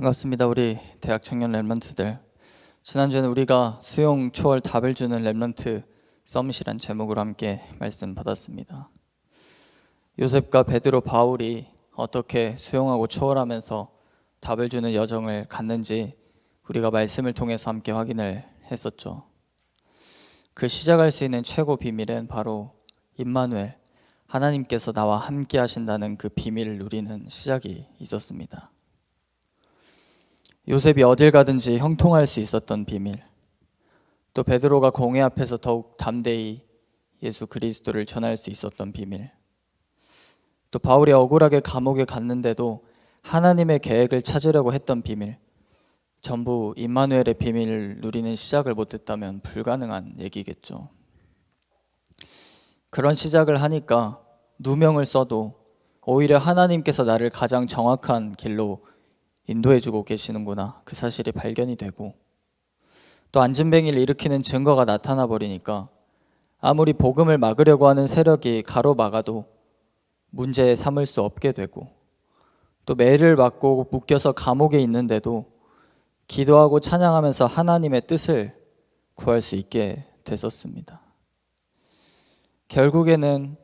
반갑습니다. 우리 대학 청년 랩런트들. 지난주에는 우리가 수용 초월 답을 주는 랩런트 서밋이란 제목으로 함께 말씀 받았습니다. 요셉과 베드로, 바울이 어떻게 수용하고 초월하면서 답을 주는 여정을 갔는지 우리가 말씀을 통해서 함께 확인을 했었죠. 그 시작할 수 있는 최고 비밀은 바로 임마누엘, 하나님께서 나와 함께 하신다는 그 비밀을 누리는 시작이 있었습니다. 요셉이 어딜 가든지 형통할 수 있었던 비밀, 또 베드로가 공회 앞에서 더욱 담대히 예수 그리스도를 전할 수 있었던 비밀, 또 바울이 억울하게 감옥에 갔는데도 하나님의 계획을 찾으려고 했던 비밀, 전부 임마누엘의 비밀을 누리는 시작을 못했다면 불가능한 얘기겠죠. 그런 시작을 하니까 누명을 써도 오히려 하나님께서 나를 가장 정확한 길로 인도해주고 계시는구나, 그 사실이 발견이 되고, 또 안진뱅이를 일으키는 증거가 나타나 버리니까 아무리 복음을 막으려고 하는 세력이 가로막아도 문제에 삼을 수 없게 되고, 또 매를 맞고 묶여서 감옥에 있는데도 기도하고 찬양하면서 하나님의 뜻을 구할 수 있게 됐었습니다. 결국에는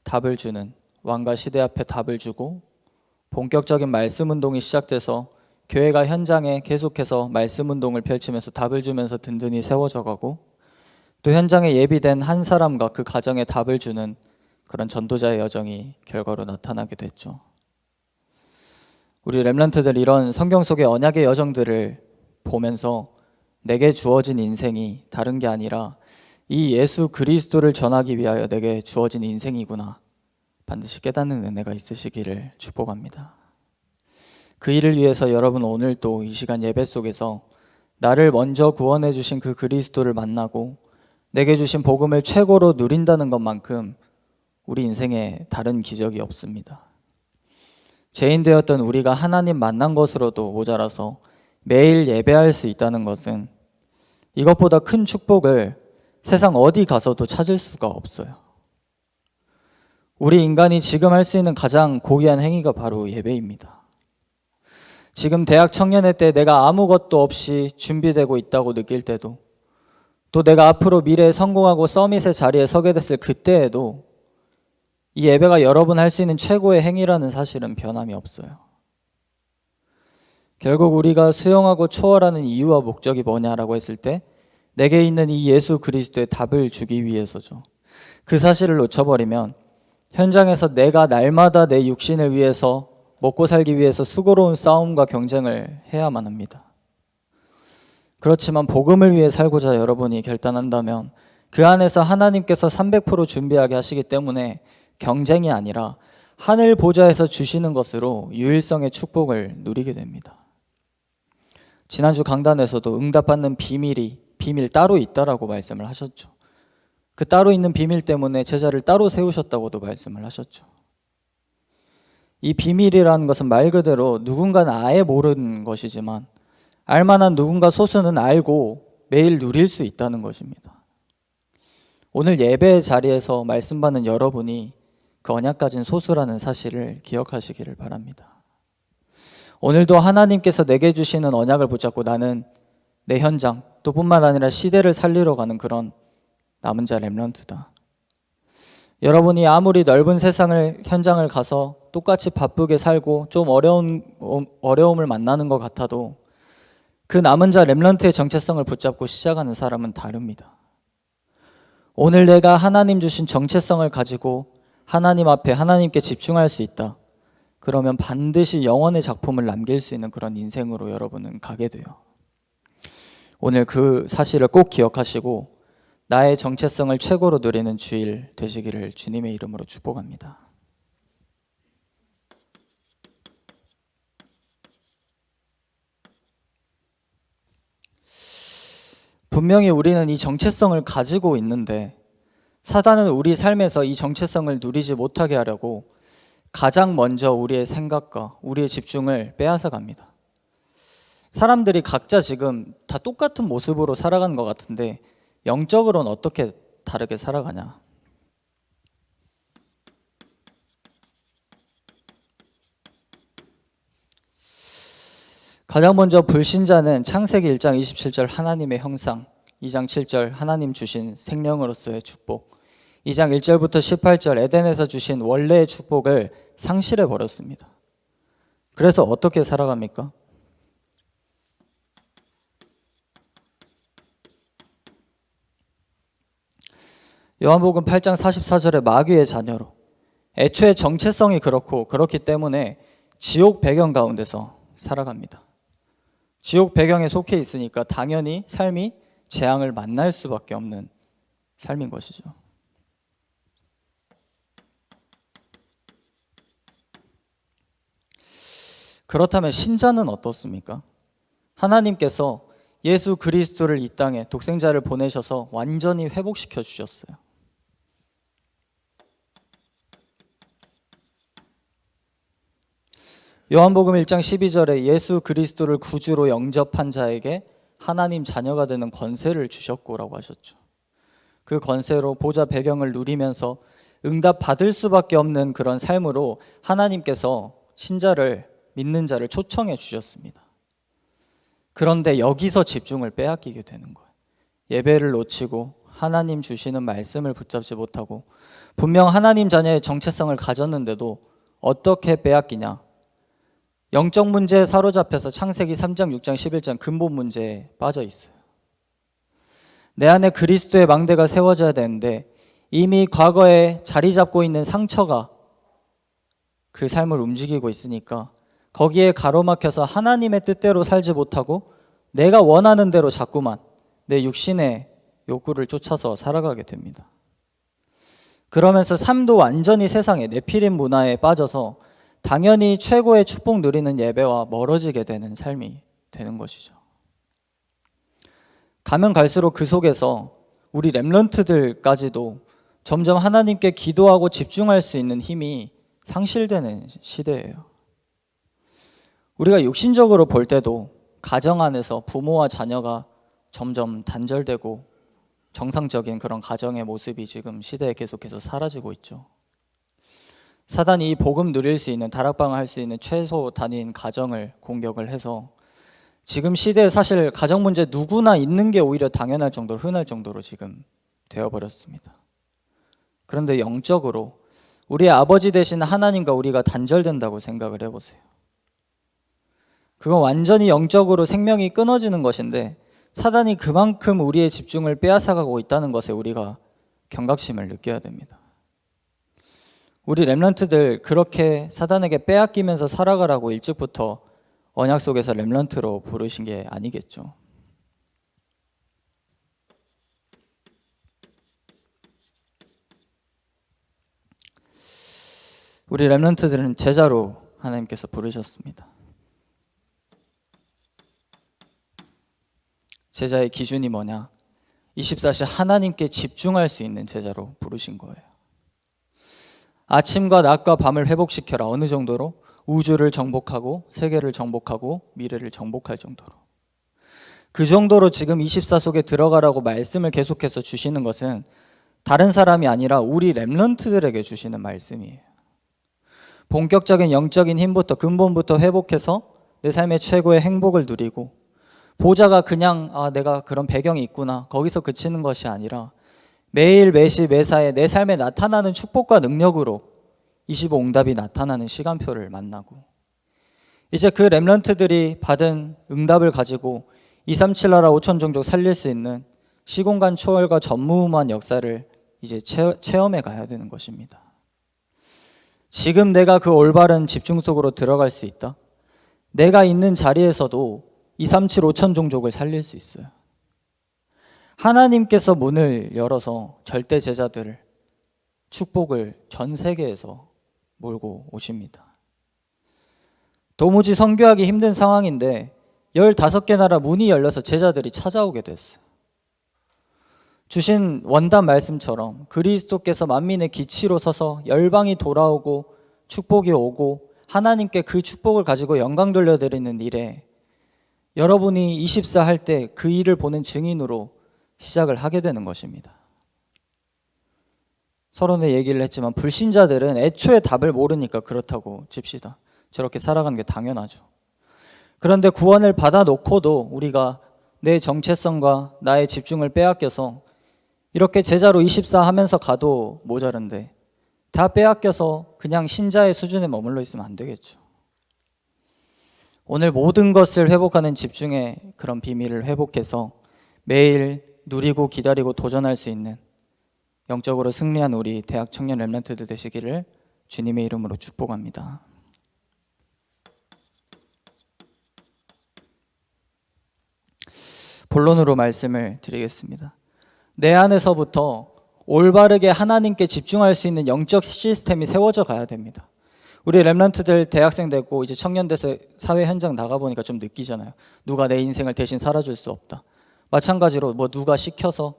답을 주는, 왕과 시대 앞에 답을 주고 본격적인 말씀 운동이 시작돼서 교회가 현장에 계속해서 말씀 운동을 펼치면서 답을 주면서 든든히 세워져 가고, 또 현장에 예비된 한 사람과 그 가정에 답을 주는 그런 전도자의 여정이 결과로 나타나게 됐죠. 우리 렘넌트들, 이런 성경 속의 언약의 여정들을 보면서 내게 주어진 인생이 다른 게 아니라 이 예수 그리스도를 전하기 위하여 내게 주어진 인생이구나, 반드시 깨닫는 은혜가 있으시기를 축복합니다. 그 일을 위해서 여러분, 오늘 또 이 시간 예배 속에서 나를 먼저 구원해 주신 그 그리스도를 만나고 내게 주신 복음을 최고로 누린다는 것만큼 우리 인생에 다른 기적이 없습니다. 죄인 되었던 우리가 하나님 만난 것으로도 모자라서 매일 예배할 수 있다는 것은 이것보다 큰 축복을 세상 어디 가서도 찾을 수가 없어요. 우리 인간이 지금 할 수 있는 가장 고귀한 행위가 바로 예배입니다. 지금 대학 청년회 때 내가 아무것도 없이 준비되고 있다고 느낄 때도, 또 내가 앞으로 미래에 성공하고 서밋의 자리에 서게 됐을 그때에도 이 예배가 여러분 할 수 있는 최고의 행위라는 사실은 변함이 없어요. 결국 우리가 수용하고 초월하는 이유와 목적이 뭐냐라고 했을 때 내게 있는 이 예수 그리스도의 답을 주기 위해서죠. 그 사실을 놓쳐버리면 현장에서 내가 날마다 내 육신을 위해서, 먹고 살기 위해서 수고로운 싸움과 경쟁을 해야만 합니다. 그렇지만 복음을 위해 살고자 여러분이 결단한다면 그 안에서 하나님께서 300% 준비하게 하시기 때문에 경쟁이 아니라 하늘 보좌에서 주시는 것으로 유일성의 축복을 누리게 됩니다. 지난주 강단에서도 응답받는 비밀 따로 있다라고 말씀을 하셨죠. 그 따로 있는 비밀 때문에 제자를 따로 세우셨다고도 말씀을 하셨죠. 이 비밀이라는 것은 말 그대로 누군가는 아예 모르는 것이지만 알만한 누군가 소수는 알고 매일 누릴 수 있다는 것입니다. 오늘 예배 자리에서 말씀 받는 여러분이 그 언약 가진 소수라는 사실을 기억하시기를 바랍니다. 오늘도 하나님께서 내게 주시는 언약을 붙잡고 나는 내 현장, 또 뿐만 아니라 시대를 살리러 가는 그런 남은 자 렘넌트다. 여러분이 아무리 넓은 현장을 가서 똑같이 바쁘게 살고 좀 어려움을 만나는 것 같아도 그 남은 자 렘넌트의 정체성을 붙잡고 시작하는 사람은 다릅니다. 오늘 내가 하나님 주신 정체성을 가지고 하나님 앞에 하나님께 집중할 수 있다. 그러면 반드시 영원의 작품을 남길 수 있는 그런 인생으로 여러분은 가게 돼요. 오늘 그 사실을 꼭 기억하시고 나의 정체성을 최고로 누리는 주일 되시기를 주님의 이름으로 축복합니다. 분명히 우리는 이 정체성을 가지고 있는데 사단은 우리 삶에서 이 정체성을 누리지 못하게 하려고 가장 먼저 우리의 생각과 우리의 집중을 빼앗아 갑니다. 사람들이 각자 지금 다 똑같은 모습으로 살아가는 것 같은데 영적으로는 어떻게 다르게 살아가냐? 가장 먼저 불신자는 창세기 1장 27절 하나님의 형상, 2장 7절 하나님 주신 생명으로서의 축복, 2장 1절부터 18절 에덴에서 주신 원래의 축복을 상실해 버렸습니다. 그래서 어떻게 살아갑니까? 요한복음 8장 44절에 마귀의 자녀로, 애초에 정체성이 그렇기 때문에 지옥 배경 가운데서 살아갑니다. 지옥 배경에 속해 있으니까 당연히 삶이 재앙을 만날 수밖에 없는 삶인 것이죠. 그렇다면 신자는 어떻습니까? 하나님께서 예수 그리스도를 이 땅에 독생자를 보내셔서 완전히 회복시켜 주셨어요. 요한복음 1장 12절에 예수 그리스도를 구주로 영접한 자에게 하나님 자녀가 되는 권세를 주셨고라고 하셨죠. 그 권세로 보좌 배경을 누리면서 응답 받을 수밖에 없는 그런 삶으로 하나님께서 신자를, 믿는 자를 초청해 주셨습니다. 그런데 여기서 집중을 빼앗기게 되는 거예요. 예배를 놓치고 하나님 주시는 말씀을 붙잡지 못하고 분명 하나님 자녀의 정체성을 가졌는데도 어떻게 빼앗기냐? 영적 문제에 사로잡혀서 창세기 3장, 6장, 11장 근본 문제에 빠져 있어요. 내 안에 그리스도의 망대가 세워져야 되는데 이미 과거에 자리 잡고 있는 상처가 그 삶을 움직이고 있으니까 거기에 가로막혀서 하나님의 뜻대로 살지 못하고 내가 원하는 대로 자꾸만 내 육신의 욕구를 쫓아서 살아가게 됩니다. 그러면서 삶도 완전히 세상의 네피림 문화에 빠져서 당연히 최고의 축복 누리는 예배와 멀어지게 되는 삶이 되는 것이죠. 가면 갈수록 그 속에서 우리 렘넌트들까지도 점점 하나님께 기도하고 집중할 수 있는 힘이 상실되는 시대예요. 우리가 육신적으로 볼 때도 가정 안에서 부모와 자녀가 점점 단절되고 정상적인 그런 가정의 모습이 지금 시대에 계속해서 사라지고 있죠. 사단이 이 복음 누릴 수 있는, 다락방을 할 수 있는 최소 단위인 가정을 공격을 해서 지금 시대에 사실 가정 문제 누구나 있는 게 오히려 당연할 정도로, 흔할 정도로 지금 되어버렸습니다. 그런데 영적으로 우리의 아버지 되신 하나님과 우리가 단절된다고 생각을 해보세요. 그건 완전히 영적으로 생명이 끊어지는 것인데 사단이 그만큼 우리의 집중을 빼앗아가고 있다는 것에 우리가 경각심을 느껴야 됩니다. 우리 렘넌트들 그렇게 사단에게 빼앗기면서 살아가라고 일찍부터 언약 속에서 렘넌트로 부르신 게 아니겠죠. 우리 렘넌트들은 제자로 하나님께서 부르셨습니다. 제자의 기준이 뭐냐? 24시 하나님께 집중할 수 있는 제자로 부르신 거예요. 아침과 낮과 밤을 회복시켜라. 어느 정도로? 우주를 정복하고 세계를 정복하고 미래를 정복할 정도로. 그 정도로 지금 24 속에 들어가라고 말씀을 계속해서 주시는 것은 다른 사람이 아니라 우리 렘넌트들에게 주시는 말씀이에요. 본격적인 영적인 힘부터, 근본부터 회복해서 내 삶의 최고의 행복을 누리고 보좌가 그냥 내가 그런 배경이 있구나 거기서 그치는 것이 아니라 매일 매시 매사에 내 삶에 나타나는 축복과 능력으로 25응답이 나타나는 시간표를 만나고 이제 그 렘넌트들이 받은 응답을 가지고 237 나라 5천 종족 살릴 수 있는 시공간 초월과 전무후무한 역사를 이제 체험해 가야 되는 것입니다. 지금 내가 그 올바른 집중 속으로 들어갈 수 있다. 내가 있는 자리에서도 237 5천 종족을 살릴 수 있어요. 하나님께서 문을 열어서 절대 제자들을, 축복을 전 세계에서 몰고 오십니다. 도무지 선교하기 힘든 상황인데 15개 나라 문이 열려서 제자들이 찾아오게 됐어요. 주신 원단 말씀처럼 그리스도께서 만민의 기치로 서서 열방이 돌아오고 축복이 오고 하나님께 그 축복을 가지고 영광 돌려드리는 일에 여러분이 24 할 때 그 일을 보는 증인으로 시작을 하게 되는 것입니다. 서론에 얘기를 했지만 불신자들은 애초에 답을 모르니까 그렇다고 칩시다. 저렇게 살아가는 게 당연하죠. 그런데 구원을 받아놓고도 우리가 내 정체성과 나의 집중을 빼앗겨서 이렇게 제자로 24 하면서 가도 모자른데 다 빼앗겨서 그냥 신자의 수준에 머물러 있으면 안 되겠죠. 오늘 모든 것을 회복하는 집중의 그런 비밀을 회복해서 매일 누리고 기다리고 도전할 수 있는 영적으로 승리한 우리 대학 청년 렘넌트들 되시기를 주님의 이름으로 축복합니다. 본론으로 말씀을 드리겠습니다. 내 안에서부터 올바르게 하나님께 집중할 수 있는 영적 시스템이 세워져 가야 됩니다. 우리 렘넌트들 대학생 되고 이제 청년 돼서 사회 현장 나가보니까 좀 느끼잖아요. 누가 내 인생을 대신 살아줄 수 없다. 마찬가지로 누가 시켜서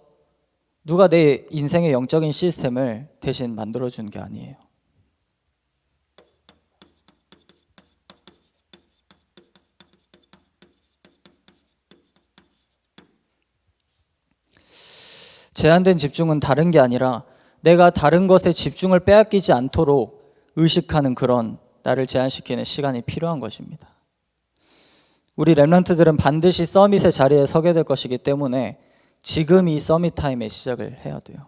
누가 내 인생의 영적인 시스템을 대신 만들어주는 게 아니에요. 제한된 집중은 다른 게 아니라 내가 다른 것에 집중을 빼앗기지 않도록 의식하는 그런 나를 제한시키는 시간이 필요한 것입니다. 우리 렘넌트들은 반드시 서밋의 자리에 서게 될 것이기 때문에 지금 이 서밋 타임에 시작을 해야 돼요.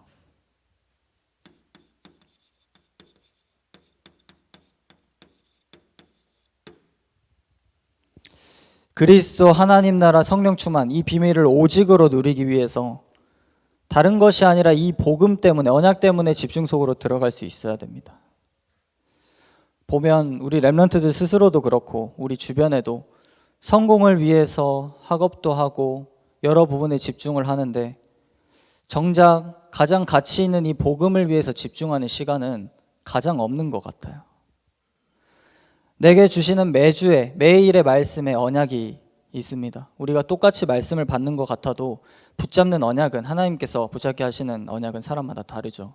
그리스도 하나님 나라 성령 충만 이 비밀을 오직으로 누리기 위해서 다른 것이 아니라 이 복음 때문에 언약 때문에 집중 속으로 들어갈 수 있어야 됩니다. 보면 우리 렘넌트들 스스로도 그렇고 우리 주변에도 성공을 위해서 학업도 하고 여러 부분에 집중을 하는데 정작 가장 가치 있는 이 복음을 위해서 집중하는 시간은 가장 없는 것 같아요. 내게 주시는 매주의 매일의 말씀에 언약이 있습니다. 우리가 똑같이 말씀을 받는 것 같아도 붙잡는 언약은 하나님께서 붙잡게 하시는 언약은 사람마다 다르죠.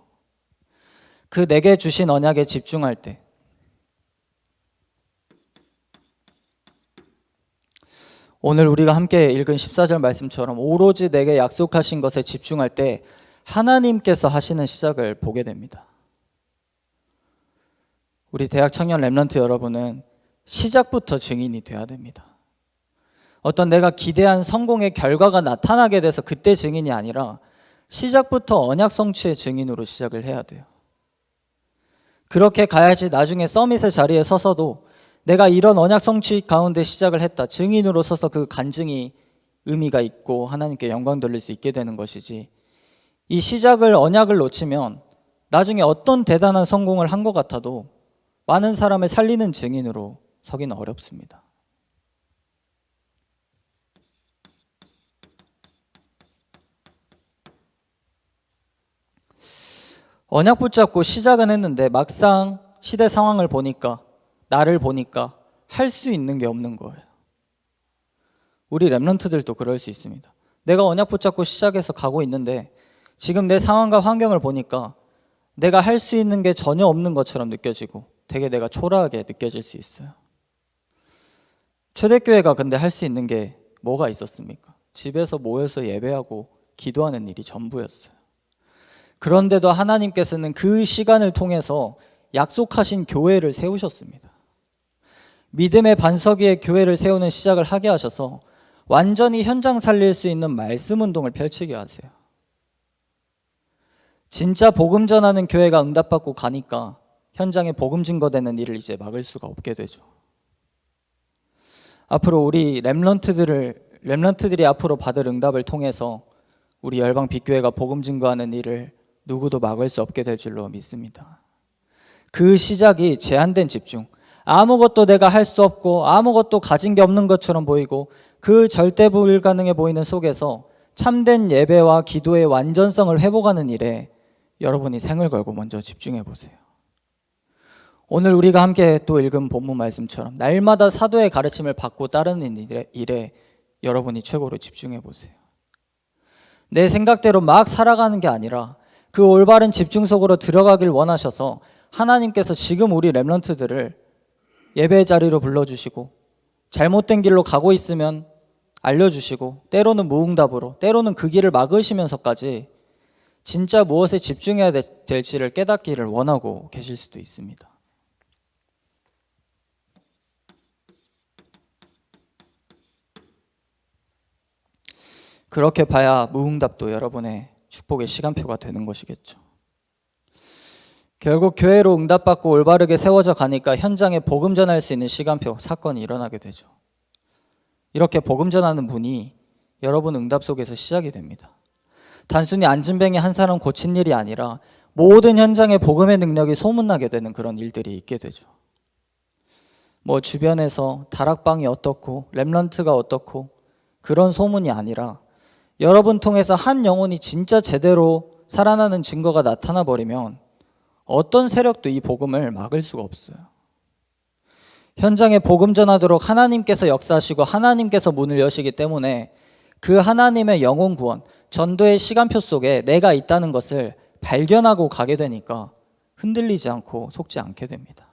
그 내게 주신 언약에 집중할 때 오늘 우리가 함께 읽은 14절 말씀처럼 오로지 내게 약속하신 것에 집중할 때 하나님께서 하시는 시작을 보게 됩니다. 우리 대학 청년 렘넌트 여러분은 시작부터 증인이 돼야 됩니다. 어떤 내가 기대한 성공의 결과가 나타나게 돼서 그때 증인이 아니라 시작부터 언약 성취의 증인으로 시작을 해야 돼요. 그렇게 가야지 나중에 서밋의 자리에 서서도 내가 이런 언약 성취 가운데 시작을 했다. 증인으로 서서 그 간증이 의미가 있고 하나님께 영광 돌릴 수 있게 되는 것이지 이 시작을 언약을 놓치면 나중에 어떤 대단한 성공을 한 것 같아도 많은 사람을 살리는 증인으로 서기는 어렵습니다. 언약 붙잡고 시작은 했는데 막상 시대 상황을 보니까 나를 보니까 할 수 있는 게 없는 거예요. 우리 렘넌트들도 그럴 수 있습니다. 내가 언약 붙잡고 시작해서 가고 있는데 지금 내 상황과 환경을 보니까 내가 할 수 있는 게 전혀 없는 것처럼 느껴지고 되게 내가 초라하게 느껴질 수 있어요. 초대교회가 근데 할 수 있는 게 뭐가 있었습니까? 집에서 모여서 예배하고 기도하는 일이 전부였어요. 그런데도 하나님께서는 그 시간을 통해서 약속하신 교회를 세우셨습니다. 믿음의 반석 위에 교회를 세우는 시작을 하게 하셔서 완전히 현장 살릴 수 있는 말씀 운동을 펼치게 하세요. 진짜 복음 전하는 교회가 응답받고 가니까 현장에 복음 증거되는 일을 이제 막을 수가 없게 되죠. 앞으로 우리 렘넌트들이 앞으로 받을 응답을 통해서 우리 열방 빅교회가 복음 증거하는 일을 누구도 막을 수 없게 될 줄로 믿습니다. 그 시작이 제한된 집중, 아무것도 내가 할 수 없고 아무것도 가진 게 없는 것처럼 보이고 그 절대 불가능해 보이는 속에서 참된 예배와 기도의 완전성을 회복하는 일에 여러분이 생을 걸고 먼저 집중해 보세요. 오늘 우리가 함께 또 읽은 본문 말씀처럼 날마다 사도의 가르침을 받고 따르는 일에 여러분이 최고로 집중해 보세요. 내 생각대로 막 살아가는 게 아니라 그 올바른 집중 속으로 들어가길 원하셔서 하나님께서 지금 우리 렘넌트들을 예배 자리로 불러주시고 잘못된 길로 가고 있으면 알려주시고 때로는 무응답으로 때로는 그 길을 막으시면서까지 진짜 무엇에 집중해야 될지를 깨닫기를 원하고 계실 수도 있습니다. 그렇게 봐야 무응답도 여러분의 축복의 시간표가 되는 것이겠죠. 결국 교회로 응답받고 올바르게 세워져 가니까 현장에 복음 전할 수 있는 시간표, 사건이 일어나게 되죠. 이렇게 복음 전하는 분이 여러분 응답 속에서 시작이 됩니다. 단순히 안진뱅이 한 사람 고친 일이 아니라 모든 현장에 복음의 능력이 소문나게 되는 그런 일들이 있게 되죠. 뭐 주변에서 다락방이 어떻고 렘넌트가 어떻고 그런 소문이 아니라 여러분 통해서 한 영혼이 진짜 제대로 살아나는 증거가 나타나 버리면 어떤 세력도 이 복음을 막을 수가 없어요. 현장에 복음 전하도록 하나님께서 역사하시고 하나님께서 문을 여시기 때문에 그 하나님의 영혼 구원, 전도의 시간표 속에 내가 있다는 것을 발견하고 가게 되니까 흔들리지 않고 속지 않게 됩니다.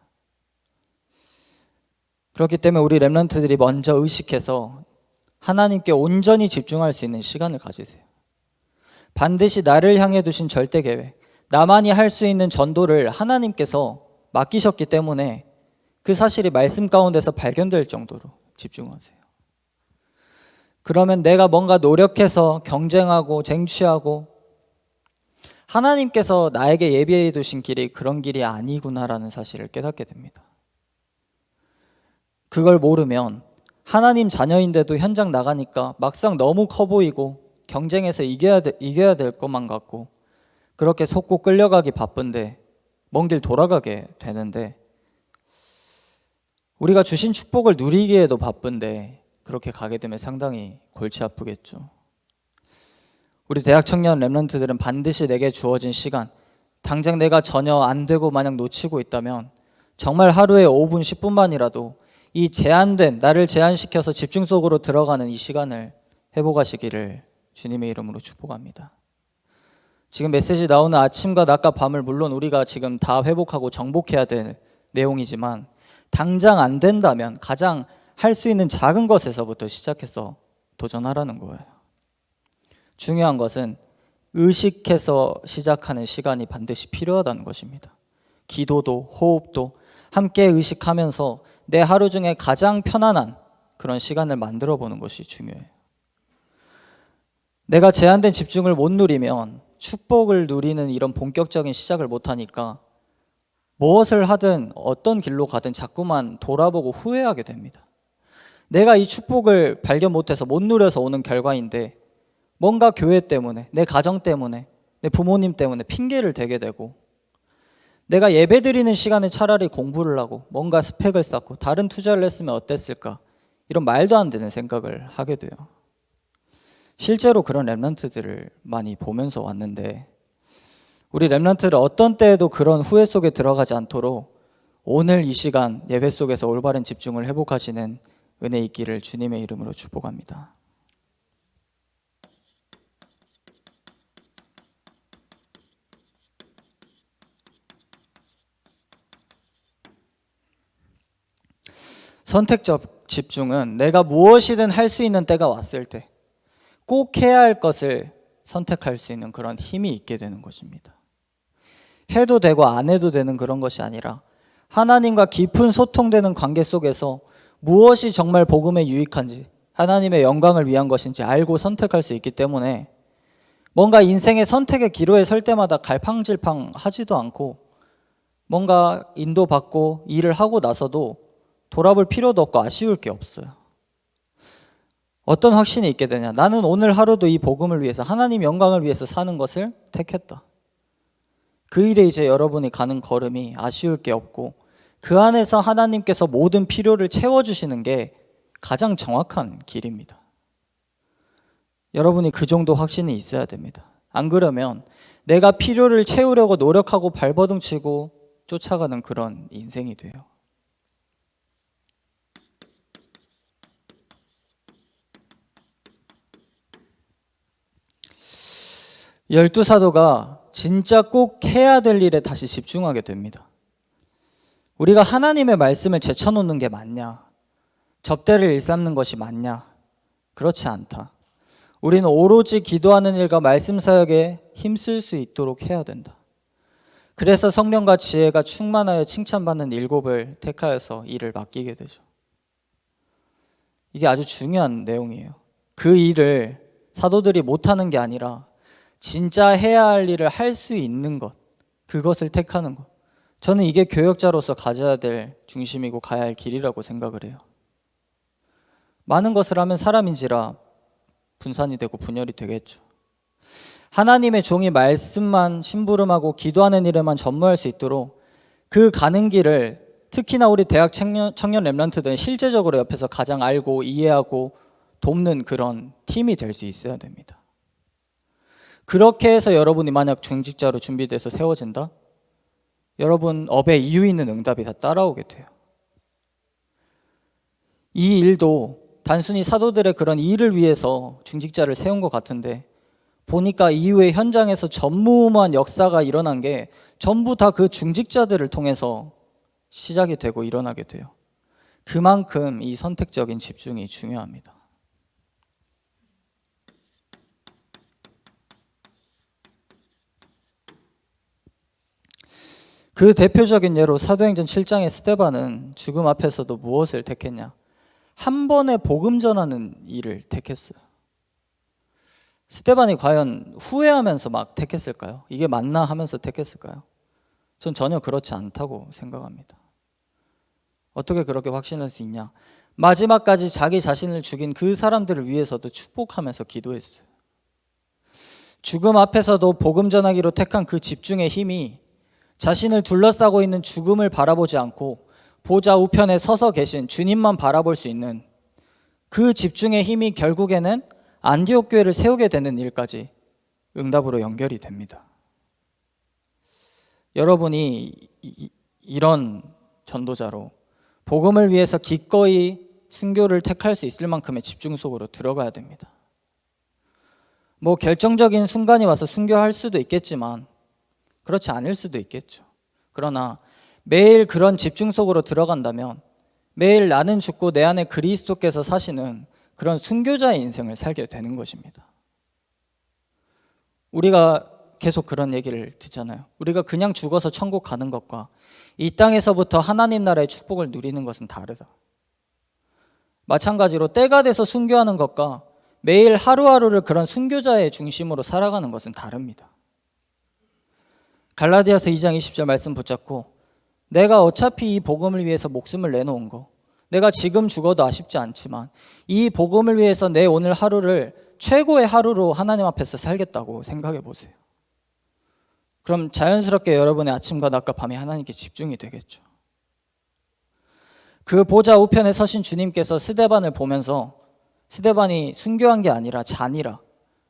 그렇기 때문에 우리 렘넌트들이 먼저 의식해서 하나님께 온전히 집중할 수 있는 시간을 가지세요. 반드시 나를 향해 두신 절대 계획, 나만이 할 수 있는 전도를 하나님께서 맡기셨기 때문에 그 사실이 말씀 가운데서 발견될 정도로 집중하세요. 그러면 내가 뭔가 노력해서 경쟁하고 쟁취하고 하나님께서 나에게 예비해 두신 길이 그런 길이 아니구나라는 사실을 깨닫게 됩니다. 그걸 모르면 하나님 자녀인데도 현장 나가니까 막상 너무 커 보이고 경쟁해서 이겨야 될 것만 같고 그렇게 속고 끌려가기 바쁜데 먼 길 돌아가게 되는데 우리가 주신 축복을 누리기에도 바쁜데 그렇게 가게 되면 상당히 골치 아프겠죠. 우리 대학 청년 렘넌트들은 반드시 내게 주어진 시간, 당장 내가 전혀 안 되고 마냥 놓치고 있다면 정말 하루에 5분, 10분만이라도 이 제한된, 나를 제한시켜서 집중 속으로 들어가는 이 시간을 회복하시기를 주님의 이름으로 축복합니다. 지금 메시지 나오는 아침과 낮과 밤을 물론 우리가 지금 다 회복하고 정복해야 될 내용이지만 당장 안 된다면 가장 할 수 있는 작은 것에서부터 시작해서 도전하라는 거예요. 중요한 것은 의식해서 시작하는 시간이 반드시 필요하다는 것입니다. 기도도 호흡도 함께 의식하면서 내 하루 중에 가장 편안한 그런 시간을 만들어 보는 것이 중요해요. 내가 제한된 집중을 못 누리면 축복을 누리는 이런 본격적인 시작을 못하니까 무엇을 하든 어떤 길로 가든 자꾸만 돌아보고 후회하게 됩니다. 내가 이 축복을 발견 못해서 못 누려서 오는 결과인데 뭔가 교회 때문에, 내 가정 때문에, 내 부모님 때문에 핑계를 대게 되고 내가 예배 드리는 시간에 차라리 공부를 하고 뭔가 스펙을 쌓고 다른 투자를 했으면 어땠을까 이런 말도 안 되는 생각을 하게 돼요. 실제로 그런 렘넌트들을 많이 보면서 왔는데 우리 렘넌트를 어떤 때에도 그런 후회 속에 들어가지 않도록 오늘 이 시간 예배 속에서 올바른 집중을 회복하시는 은혜 있기를 주님의 이름으로 축복합니다. 선택적 집중은 내가 무엇이든 할 수 있는 때가 왔을 때 꼭 해야 할 것을 선택할 수 있는 그런 힘이 있게 되는 것입니다. 해도 되고 안 해도 되는 그런 것이 아니라 하나님과 깊은 소통되는 관계 속에서 무엇이 정말 복음에 유익한지 하나님의 영광을 위한 것인지 알고 선택할 수 있기 때문에 뭔가 인생의 선택의 기로에 설 때마다 갈팡질팡 하지도 않고 뭔가 인도받고 일을 하고 나서도 돌아볼 필요도 없고 아쉬울 게 없어요. 어떤 확신이 있게 되냐? 나는 오늘 하루도 이 복음을 위해서 하나님 영광을 위해서 사는 것을 택했다. 그 일에 이제 여러분이 가는 걸음이 아쉬울 게 없고 그 안에서 하나님께서 모든 필요를 채워주시는 게 가장 정확한 길입니다. 여러분이 그 정도 확신이 있어야 됩니다. 안 그러면 내가 필요를 채우려고 노력하고 발버둥 치고 쫓아가는 그런 인생이 돼요. 열두 사도가 진짜 꼭 해야 될 일에 다시 집중하게 됩니다. 우리가 하나님의 말씀을 제쳐놓는 게 맞냐? 접대를 일삼는 것이 맞냐? 그렇지 않다. 우리는 오로지 기도하는 일과 말씀 사역에 힘쓸 수 있도록 해야 된다. 그래서 성령과 지혜가 충만하여 칭찬받는 일곱을 택하여서 일을 맡기게 되죠. 이게 아주 중요한 내용이에요. 그 일을 사도들이 못하는 게 아니라 진짜 해야 할 일을 할 수 있는 것, 그것을 택하는 것. 저는 이게 교역자로서 가져야 될 중심이고 가야 할 길이라고 생각을 해요. 많은 것을 하면 사람인지라 분산이 되고 분열이 되겠죠. 하나님의 종이 말씀만 심부름하고 기도하는 일에만 전무할 수 있도록 그 가는 길을 특히나 우리 대학 청년 랩런트들은 실제적으로 옆에서 가장 알고 이해하고 돕는 그런 팀이 될 수 있어야 됩니다. 그렇게 해서 여러분이 만약 중직자로 준비돼서 세워진다? 여러분 업에 이유 있는 응답이 다 따라오게 돼요. 이 일도 단순히 사도들의 그런 일을 위해서 중직자를 세운 것 같은데 보니까 이후에 현장에서 전무후무한 역사가 일어난 게 전부 다 그 중직자들을 통해서 시작이 되고 일어나게 돼요. 그만큼 이 선택적인 집중이 중요합니다. 그 대표적인 예로 사도행전 7장의 스데반은 죽음 앞에서도 무엇을 택했냐? 한 번에 복음 전하는 일을 택했어요. 스데반이 과연 후회하면서 막 택했을까요? 이게 맞나 하면서 택했을까요? 전 전혀 그렇지 않다고 생각합니다. 어떻게 그렇게 확신할 수 있냐? 마지막까지 자기 자신을 죽인 그 사람들을 위해서도 축복하면서 기도했어요. 죽음 앞에서도 복음 전하기로 택한 그 집중의 힘이 자신을 둘러싸고 있는 죽음을 바라보지 않고 보좌 우편에 서서 계신 주님만 바라볼 수 있는 그 집중의 힘이 결국에는 안디옥 교회를 세우게 되는 일까지 응답으로 연결이 됩니다. 여러분이 이런 전도자로 복음을 위해서 기꺼이 순교를 택할 수 있을 만큼의 집중 속으로 들어가야 됩니다. 뭐 결정적인 순간이 와서 순교할 수도 있겠지만 그렇지 않을 수도 있겠죠. 그러나 매일 그런 집중 속으로 들어간다면 매일 나는 죽고 내 안에 그리스도께서 사시는 그런 순교자의 인생을 살게 되는 것입니다. 우리가 계속 그런 얘기를 듣잖아요. 우리가 그냥 죽어서 천국 가는 것과 이 땅에서부터 하나님 나라의 축복을 누리는 것은 다르다. 마찬가지로 때가 돼서 순교하는 것과 매일 하루하루를 그런 순교자의 중심으로 살아가는 것은 다릅니다. 갈라디아서 2장 20절 말씀 붙잡고 내가 어차피 이 복음을 위해서 목숨을 내놓은 거 내가 지금 죽어도 아쉽지 않지만 이 복음을 위해서 내 오늘 하루를 최고의 하루로 하나님 앞에서 살겠다고 생각해 보세요. 그럼 자연스럽게 여러분의 아침과 낮과 밤이 하나님께 집중이 되겠죠. 그 보좌 우편에 서신 주님께서 스데반을 보면서 스데반이 순교한 게 아니라 잔이라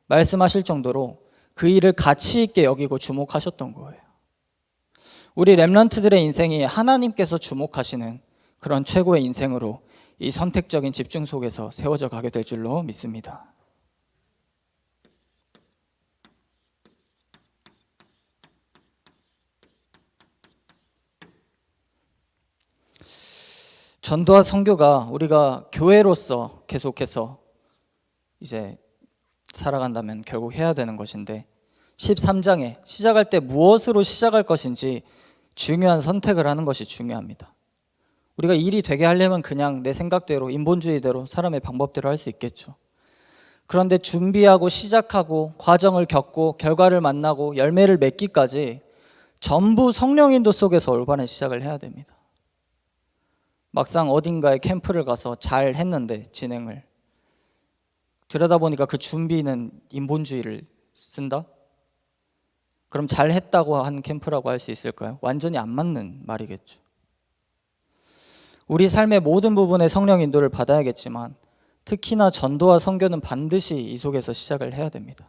말씀하실 정도로 그 일을 가치 있게 여기고 주목하셨던 거예요. 우리 렘넌트들의 인생이 하나님께서 주목하시는 그런 최고의 인생으로 이 선택적인 집중 속에서 세워져 가게 될 줄로 믿습니다. 전도와 선교가 우리가 교회로서 계속해서 이제 살아간다면 결국 해야 되는 것인데 13장에 시작할 때 무엇으로 시작할 것인지 중요한 선택을 하는 것이 중요합니다. 우리가 일이 되게 하려면 그냥 내 생각대로 인본주의대로 사람의 방법대로 할 수 있겠죠. 그런데 준비하고 시작하고 과정을 겪고 결과를 만나고 열매를 맺기까지 전부 성령 인도 속에서 올바른 시작을 해야 됩니다. 막상 어딘가에 캠프를 가서 잘 했는데 진행을 들여다보니까 그 준비는 인본주의를 쓴다? 그럼 잘 했다고 한 캠프라고 할 수 있을까요? 완전히 안 맞는 말이겠죠. 우리 삶의 모든 부분에 성령 인도를 받아야겠지만 특히나 전도와 선교는 반드시 이 속에서 시작을 해야 됩니다.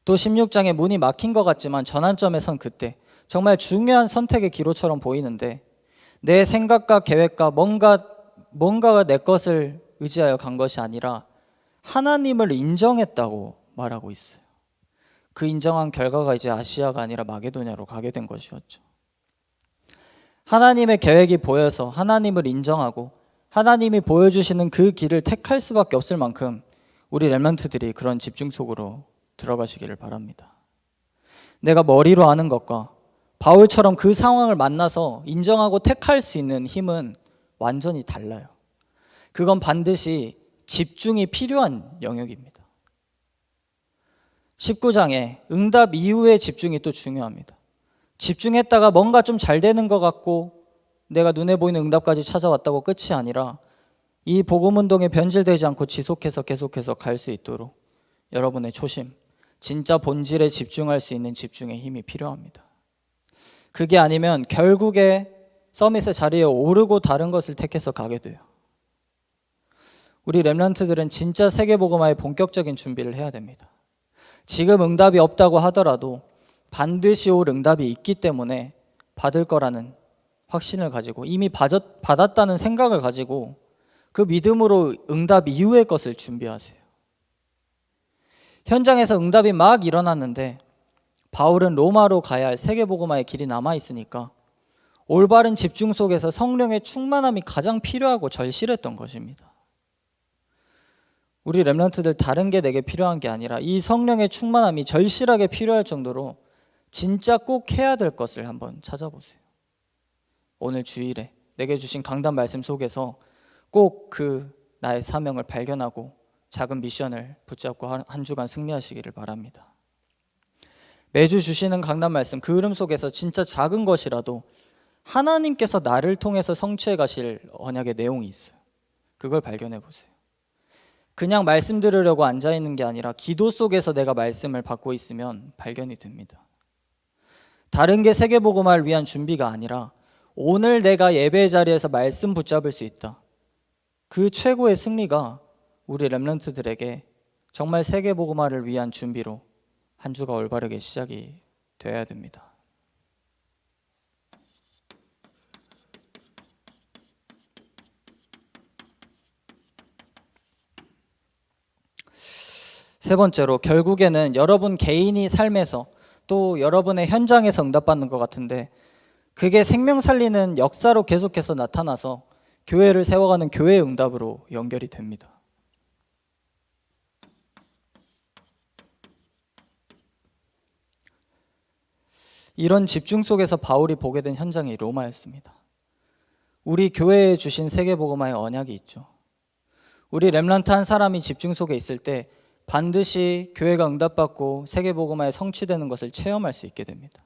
또 16장에 문이 막힌 것 같지만 전환점에 선 그때 정말 중요한 선택의 기로처럼 보이는데 내 생각과 계획과 뭔가가 내 것을 의지하여 간 것이 아니라 하나님을 인정했다고 말하고 있어요. 그 인정한 결과가 이제 아시아가 아니라 마게도냐로 가게 된 것이었죠. 하나님의 계획이 보여서 하나님을 인정하고 하나님이 보여주시는 그 길을 택할 수밖에 없을 만큼 우리 렘넌트들이 그런 집중 속으로 들어가시기를 바랍니다. 내가 머리로 아는 것과 바울처럼 그 상황을 만나서 인정하고 택할 수 있는 힘은 완전히 달라요. 그건 반드시 집중이 필요한 영역입니다. 19장에 응답 이후의 집중이 또 중요합니다. 집중했다가 뭔가 좀 잘 되는 것 같고 내가 눈에 보이는 응답까지 찾아왔다고 끝이 아니라 이 복음운동에 변질되지 않고 지속해서 계속해서 갈 수 있도록 여러분의 초심, 진짜 본질에 집중할 수 있는 집중의 힘이 필요합니다. 그게 아니면 결국에 서밋의 자리에 오르고 다른 것을 택해서 가게 돼요. 우리 렘넌트들은 진짜 세계복음화의 본격적인 준비를 해야 됩니다. 지금 응답이 없다고 하더라도 반드시 올 응답이 있기 때문에 받을 거라는 확신을 가지고 이미 받았다는 생각을 가지고 그 믿음으로 응답 이후의 것을 준비하세요. 현장에서 응답이 막 일어났는데 바울은 로마로 가야 할 세계복음화의 길이 남아있으니까 올바른 집중 속에서 성령의 충만함이 가장 필요하고 절실했던 것입니다. 우리 렘넌트들 다른 게 내게 필요한 게 아니라 이 성령의 충만함이 절실하게 필요할 정도로 진짜 꼭 해야 될 것을 한번 찾아보세요. 오늘 주일에 내게 주신 강단 말씀 속에서 꼭 그 나의 사명을 발견하고 작은 미션을 붙잡고 한 주간 승리하시기를 바랍니다. 매주 주시는 강단 말씀 그 흐름 속에서 진짜 작은 것이라도 하나님께서 나를 통해서 성취해 가실 언약의 내용이 있어요. 그걸 발견해 보세요. 그냥 말씀 들으려고 앉아 있는 게 아니라 기도 속에서 내가 말씀을 받고 있으면 발견이 됩니다. 다른 게 세계복음화를 위한 준비가 아니라 오늘 내가 예배의 자리에서 말씀 붙잡을 수 있다. 그 최고의 승리가 우리 렘넌트들에게 정말 세계복음화를 위한 준비로 한 주가 올바르게 시작이 되어야 됩니다. 세 번째로 결국에는 여러분 개인이 삶에서 또 여러분의 현장에서 응답받는 것 같은데 그게 생명 살리는 역사로 계속해서 나타나서 교회를 세워가는 교회의 응답으로 연결이 됩니다. 이런 집중 속에서 바울이 보게 된 현장이 로마였습니다. 우리 교회에 주신 세계복음화의 언약이 있죠. 우리 렘넌트 한 사람이 집중 속에 있을 때 반드시 교회가 응답받고 세계복음화에 성취되는 것을 체험할 수 있게 됩니다.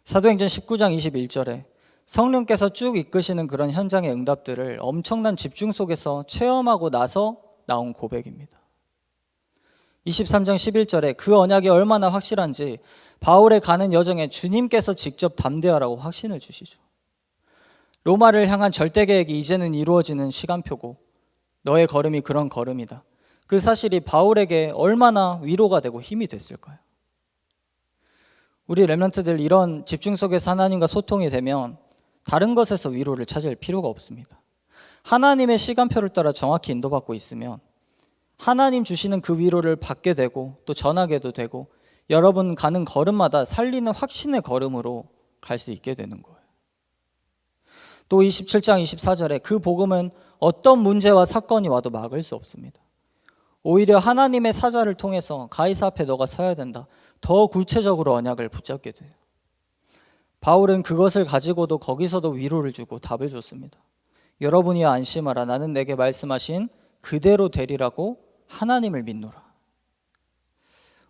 사도행전 19장 21절에 성령께서 쭉 이끄시는 그런 현장의 응답들을 엄청난 집중 속에서 체험하고 나서 나온 고백입니다. 23장 11절에 그 언약이 얼마나 확실한지 바울의 가는 여정에 주님께서 직접 담대하라고 확신을 주시죠. 로마를 향한 절대 계획이 이제는 이루어지는 시간표고 너의 걸음이 그런 걸음이다. 그 사실이 바울에게 얼마나 위로가 되고 힘이 됐을까요? 우리 렘넌트들 이런 집중 속에서 하나님과 소통이 되면 다른 것에서 위로를 찾을 필요가 없습니다. 하나님의 시간표를 따라 정확히 인도받고 있으면 하나님 주시는 그 위로를 받게 되고 또 전하게도 되고 여러분 가는 걸음마다 살리는 확신의 걸음으로 갈 수 있게 되는 거예요. 또 27장 24절에 그 복음은 어떤 문제와 사건이 와도 막을 수 없습니다. 오히려 하나님의 사자를 통해서 가이사 앞에 너가 서야 된다. 더 구체적으로 언약을 붙잡게 돼요. 바울은 그것을 가지고도 거기서도 위로를 주고 답을 줬습니다. 여러분이야 안심하라. 나는 내게 말씀하신 그대로 되리라고 하나님을 믿노라.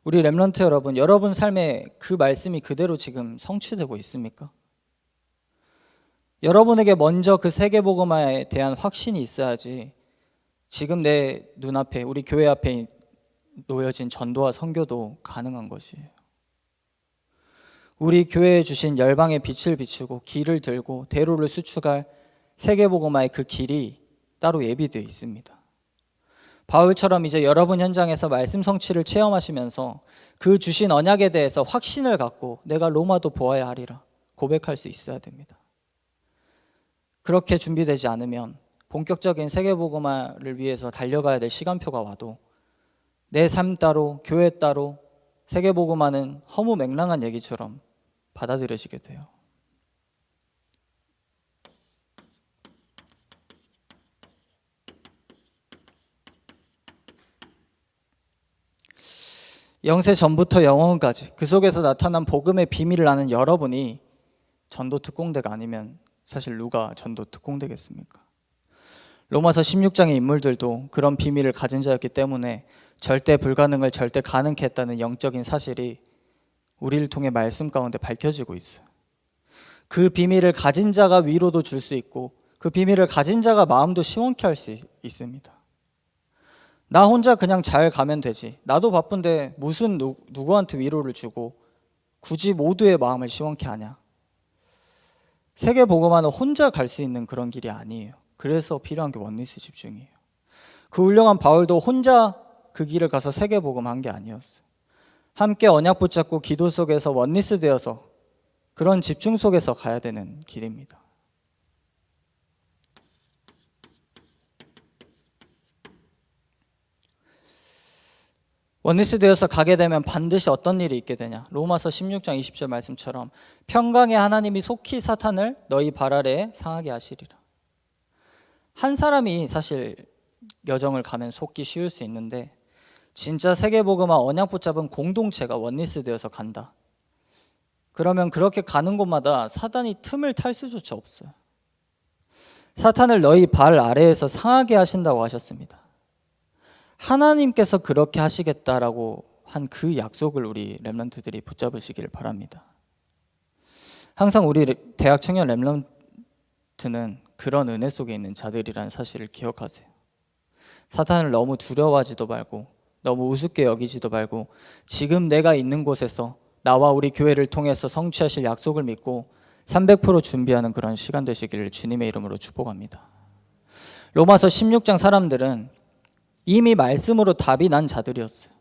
우리 렘넌트 여러분, 여러분 삶에 그 말씀이 그대로 지금 성취되고 있습니까? 여러분에게 먼저 그 세계복음화에 대한 확신이 있어야지 지금 내 눈앞에 우리 교회 앞에 놓여진 전도와 선교도 가능한 것이에요. 우리 교회에 주신 열방의 빛을 비추고 길을 들고 대로를 수축할 세계복음화의 그 길이 따로 예비되어 있습니다. 바울처럼 이제 여러분 현장에서 말씀 성취를 체험하시면서 그 주신 언약에 대해서 확신을 갖고 내가 로마도 보아야 하리라 고백할 수 있어야 됩니다. 그렇게 준비되지 않으면 본격적인 세계복음화를 위해서 달려가야 될 시간표가 와도 내 삶 따로 교회 따로 세계복음화는 허무맹랑한 얘기처럼 받아들여지게 돼요. 영세 전부터 영원까지 그 속에서 나타난 복음의 비밀을 아는 여러분이 전도 특공대가 아니면 사실 누가 전도 특공대겠습니까? 로마서 16장의 인물들도 그런 비밀을 가진 자였기 때문에 절대 불가능을 절대 가능케 했다는 영적인 사실이 우리를 통해 말씀 가운데 밝혀지고 있어요. 그 비밀을 가진 자가 위로도 줄 수 있고 그 비밀을 가진 자가 마음도 시원케 할 수 있습니다. 나 혼자 그냥 잘 가면 되지. 나도 바쁜데 무슨 누구한테 위로를 주고 굳이 모두의 마음을 시원케 하냐. 세계 복음화는 혼자 갈 수 있는 그런 길이 아니에요. 그래서 필요한 게 원리스 집중이에요. 그 훌륭한 바울도 혼자 그 길을 가서 세계 복음한 게 아니었어요. 함께 언약 붙잡고 기도 속에서 원리스 되어서 그런 집중 속에서 가야 되는 길입니다. 원리스 되어서 가게 되면 반드시 어떤 일이 있게 되냐. 로마서 16장 20절 말씀처럼 평강의 하나님이 속히 사탄을 너희 발 아래에 상하게 하시리라. 한 사람이 사실 여정을 가면 속기 쉬울 수 있는데 진짜 세계복음화 언약 붙잡은 공동체가 원리스 되어서 간다. 그러면 그렇게 가는 곳마다 사단이 틈을 탈 수조차 없어요. 사탄을 너희 발 아래에서 상하게 하신다고 하셨습니다. 하나님께서 그렇게 하시겠다라고 한 그 약속을 우리 렘넌트들이 붙잡으시기를 바랍니다. 항상 우리 대학 청년 렘넌트는 그런 은혜 속에 있는 자들이라는 사실을 기억하세요. 사탄을 너무 두려워하지도 말고 너무 우습게 여기지도 말고 지금 내가 있는 곳에서 나와 우리 교회를 통해서 성취하실 약속을 믿고 300% 준비하는 그런 시간 되시기를 주님의 이름으로 축복합니다. 로마서 16장 사람들은 이미 말씀으로 답이 난 자들이었어요.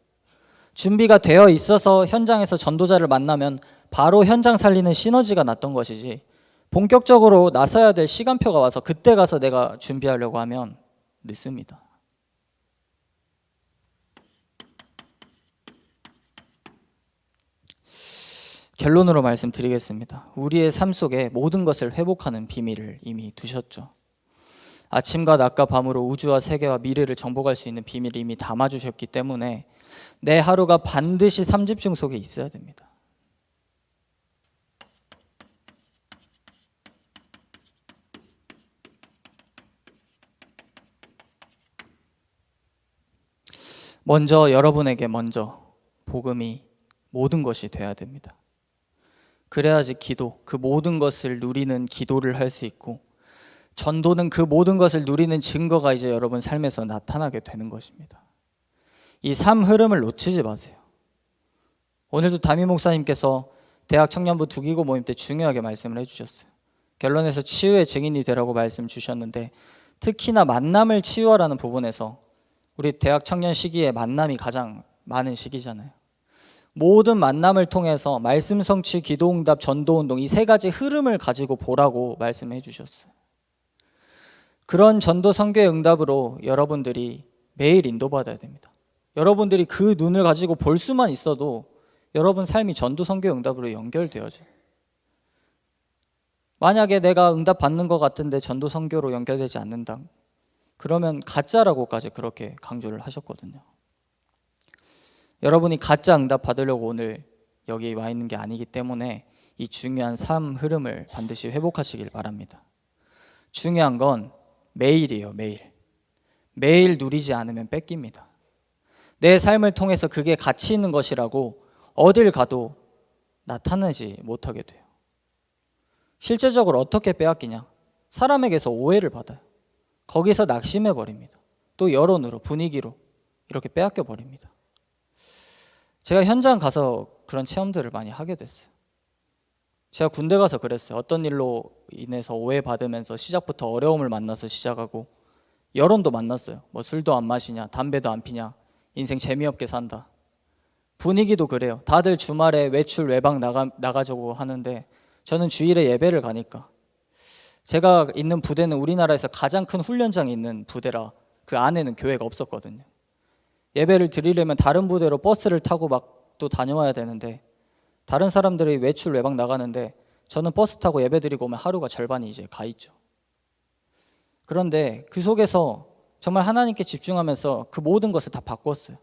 준비가 되어 있어서 현장에서 전도자를 만나면 바로 현장 살리는 시너지가 났던 것이지 본격적으로 나서야 될 시간표가 와서 그때 가서 내가 준비하려고 하면 늦습니다. 결론으로 말씀드리겠습니다. 우리의 삶 속에 모든 것을 회복하는 비밀을 이미 두셨죠. 아침과 낮과 밤으로 우주와 세계와 미래를 정복할 수 있는 비밀을 이미 담아주셨기 때문에 내 하루가 반드시 삼집중 속에 있어야 됩니다. 여러분에게 복음이 모든 것이 돼야 됩니다. 그래야지 그 모든 것을 누리는 기도를 할 수 있고 전도는 그 모든 것을 누리는 증거가 이제 여러분 삶에서 나타나게 되는 것입니다. 이 삶 흐름을 놓치지 마세요. 오늘도 담임 목사님께서 대학 청년부 두기고 모임 때 중요하게 말씀을 해주셨어요. 결론에서 치유의 증인이 되라고 말씀 주셨는데 특히나 만남을 치유하라는 부분에서 우리 대학 청년 시기에 만남이 가장 많은 시기잖아요. 모든 만남을 통해서 말씀 성취, 기도응답, 전도운동 이 세 가지 흐름을 가지고 보라고 말씀해 주셨어요. 그런 전도 선교의 응답으로 여러분들이 매일 인도받아야 됩니다. 여러분들이 그 눈을 가지고 볼 수만 있어도 여러분 삶이 전도 선교의 응답으로 연결되어져요. 만약에 내가 응답 받는 것 같은데 전도 선교로 연결되지 않는다. 그러면 가짜라고까지 그렇게 강조를 하셨거든요. 여러분이 가짜 응답 받으려고 오늘 여기 와 있는 게 아니기 때문에 이 중요한 삶 흐름을 반드시 회복하시길 바랍니다. 중요한 건 매일이에요. 매일 누리지 않으면 뺏깁니다. 내 삶을 통해서 그게 가치 있는 것이라고 어딜 가도 나타나지 못하게 돼요. 실제적으로 어떻게 빼앗기냐? 사람에게서 오해를 받아요. 거기서 낙심해 버립니다. 또 여론으로, 분위기로 이렇게 빼앗겨 버립니다. 제가 현장 가서 그런 체험들을 많이 하게 됐어요. 제가 군대 가서 그랬어요. 어떤 일로 인해서 오해받으면서 시작부터 어려움을 만나서 시작하고 여론도 만났어요. 술도 안 마시냐, 담배도 안 피냐, 인생 재미없게 산다. 분위기도 그래요. 다들 주말에 외출 외박 나가자고 하는데 저는 주일에 예배를 가니까 제가 있는 부대는 우리나라에서 가장 큰 훈련장이 있는 부대라 그 안에는 교회가 없었거든요. 예배를 드리려면 다른 부대로 버스를 타고 막 또 다녀와야 되는데 다른 사람들이 외출 외박 나가는데 저는 버스 타고 예배 드리고 오면 하루가 절반이 이제 가 있죠. 그런데 그 속에서 정말 하나님께 집중하면서 그 모든 것을 다 바꿨어요.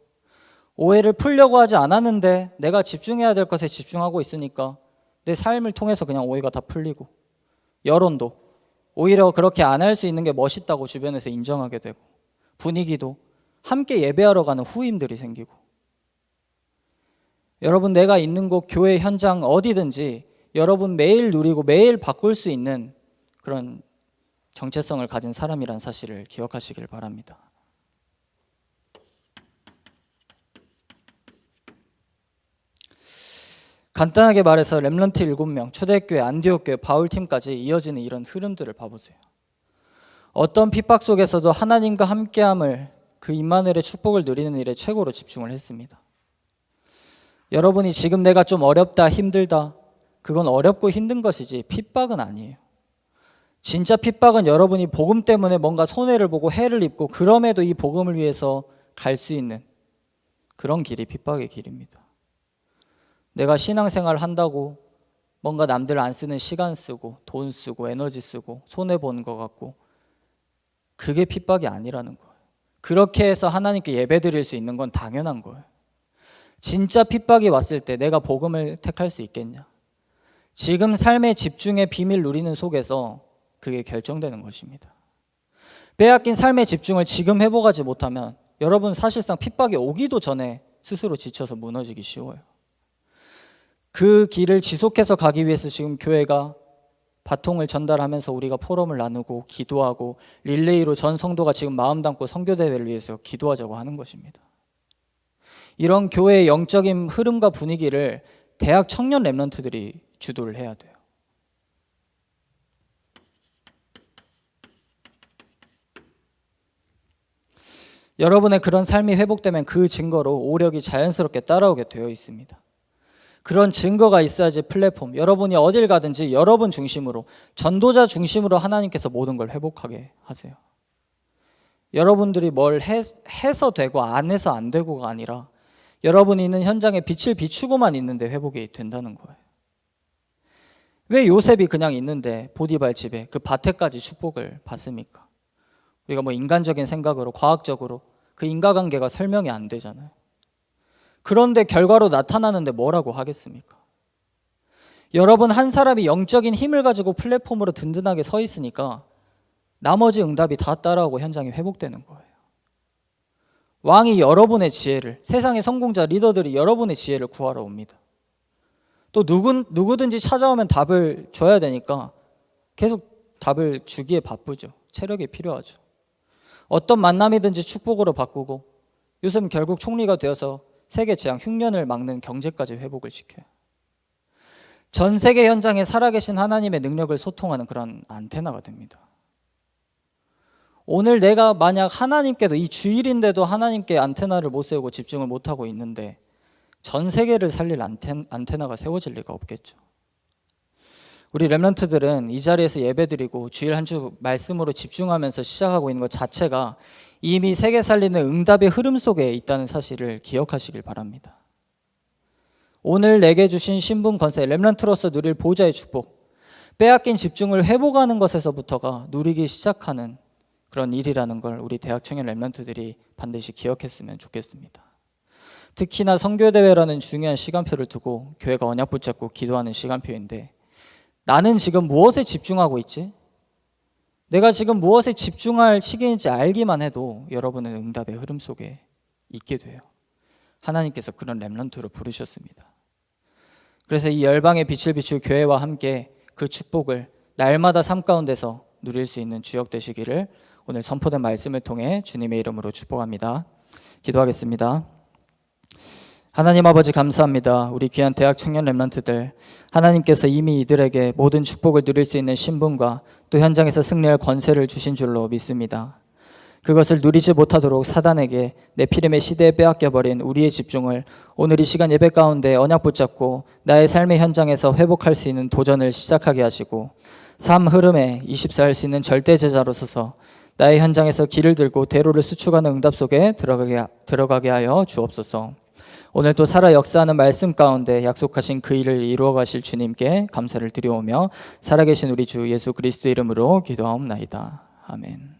오해를 풀려고 하지 않았는데 내가 집중해야 될 것에 집중하고 있으니까 내 삶을 통해서 그냥 오해가 다 풀리고 여론도 오히려 그렇게 안 할 수 있는 게 멋있다고 주변에서 인정하게 되고 분위기도 함께 예배하러 가는 후임들이 생기고, 여러분 내가 있는 곳 교회 현장 어디든지 여러분 매일 누리고 매일 바꿀 수 있는 그런 정체성을 가진 사람이란 사실을 기억하시길 바랍니다. 간단하게 말해서 렘넌트 7명, 초대교회, 안디옥교회, 바울팀까지 이어지는 이런 흐름들을 봐보세요. 어떤 핍박 속에서도 하나님과 함께함을, 그 임마누엘의 축복을 누리는 일에 최고로 집중을 했습니다. 여러분이 지금 내가 좀 어렵다, 힘들다, 그건 어렵고 힘든 것이지 핍박은 아니에요. 진짜 핍박은 여러분이 복음 때문에 뭔가 손해를 보고 해를 입고 그럼에도 이 복음을 위해서 갈 수 있는 그런 길이 핍박의 길입니다. 내가 신앙생활 한다고 뭔가 남들 안 쓰는 시간 쓰고 돈 쓰고 에너지 쓰고 손해보는 것 같고, 그게 핍박이 아니라는 거예요. 그렇게 해서 하나님께 예배드릴 수 있는 건 당연한 거예요. 진짜 핍박이 왔을 때 내가 복음을 택할 수 있겠냐? 지금 삶의 집중의 비밀 누리는 속에서 그게 결정되는 것입니다. 빼앗긴 삶의 집중을 지금 회복하지 못하면 여러분 사실상 핍박이 오기도 전에 스스로 지쳐서 무너지기 쉬워요. 그 길을 지속해서 가기 위해서 지금 교회가 바통을 전달하면서 우리가 포럼을 나누고 기도하고 릴레이로 전 성도가 지금 마음 담고 선교대회를 위해서 기도하자고 하는 것입니다. 이런 교회의 영적인 흐름과 분위기를 대학 청년 렘넌트들이 주도를 해야 돼요. 여러분의 그런 삶이 회복되면 그 증거로 오력이 자연스럽게 따라오게 되어 있습니다. 그런 증거가 있어야지 플랫폼, 여러분이 어딜 가든지 여러분 중심으로, 전도자 중심으로 하나님께서 모든 걸 회복하게 하세요. 여러분들이 뭘 해서 되고 안 해서 안 되고가 아니라 여러분이 있는 현장에 빛을 비추고만 있는데 회복이 된다는 거예요. 왜 요셉이 그냥 있는데 보디발 집에 그 밭에까지 축복을 받습니까? 우리가 뭐 인간적인 생각으로 과학적으로 그 인과관계가 설명이 안 되잖아요. 그런데 결과로 나타나는데 뭐라고 하겠습니까? 여러분 한 사람이 영적인 힘을 가지고 플랫폼으로 든든하게 서 있으니까 나머지 응답이 다 따라오고 현장이 회복되는 거예요. 왕이 여러분의 지혜를, 세상의 성공자 리더들이 여러분의 지혜를 구하러 옵니다. 또 누구든지 찾아오면 답을 줘야 되니까 계속 답을 주기에 바쁘죠. 체력이 필요하죠. 어떤 만남이든지 축복으로 바꾸고, 요즘 결국 총리가 되어서 세계 재앙 흉년을 막는 경제까지 회복을 시켜요. 전 세계 현장에 살아계신 하나님의 능력을 소통하는 그런 안테나가 됩니다. 오늘 내가 만약 하나님께도, 이 주일인데도 하나님께 안테나를 못 세우고 집중을 못하고 있는데 전 세계를 살릴 안테나가 세워질 리가 없겠죠. 우리 렘넌트들은 이 자리에서 예배드리고 주일 한 주 말씀으로 집중하면서 시작하고 있는 것 자체가 이미 세계 살리는 응답의 흐름 속에 있다는 사실을 기억하시길 바랍니다. 오늘 내게 주신 신분 권세, 렘넌트로서 누릴 보좌의 축복, 빼앗긴 집중을 회복하는 것에서부터가 누리기 시작하는 그런 일이라는 걸 우리 대학 청년 렘넌트들이 반드시 기억했으면 좋겠습니다. 특히나 선교대회라는 중요한 시간표를 두고 교회가 언약 붙잡고 기도하는 시간표인데, 나는 지금 무엇에 집중하고 있지? 내가 지금 무엇에 집중할 시기인지 알기만 해도 여러분은 응답의 흐름 속에 있게 돼요. 하나님께서 그런 렘넌트로 부르셨습니다. 그래서 이 열방의 빛을 비출 교회와 함께 그 축복을 날마다 삶 가운데서 누릴 수 있는 주역 되시기를 오늘 선포된 말씀을 통해 주님의 이름으로 축복합니다. 기도하겠습니다. 하나님 아버지 감사합니다. 우리 귀한 대학 청년 렘넌트들, 하나님께서 이미 이들에게 모든 축복을 누릴 수 있는 신분과 또 현장에서 승리할 권세를 주신 줄로 믿습니다. 그것을 누리지 못하도록 사단에게 네피림의 시대에 빼앗겨버린 우리의 집중을 오늘 이 시간 예배 가운데 언약 붙잡고 나의 삶의 현장에서 회복할 수 있는 도전을 시작하게 하시고, 삶 흐름에 24할 수 있는 절대 제자로 서서 나의 현장에서 길을 들고 대로를 수축하는 응답 속에 들어가게 하여 주옵소서. 오늘 또 살아 역사하는 말씀 가운데 약속하신 그 일을 이루어 가실 주님께 감사를 드려오며 살아계신 우리 주 예수 그리스도 이름으로 기도하옵나이다. 아멘.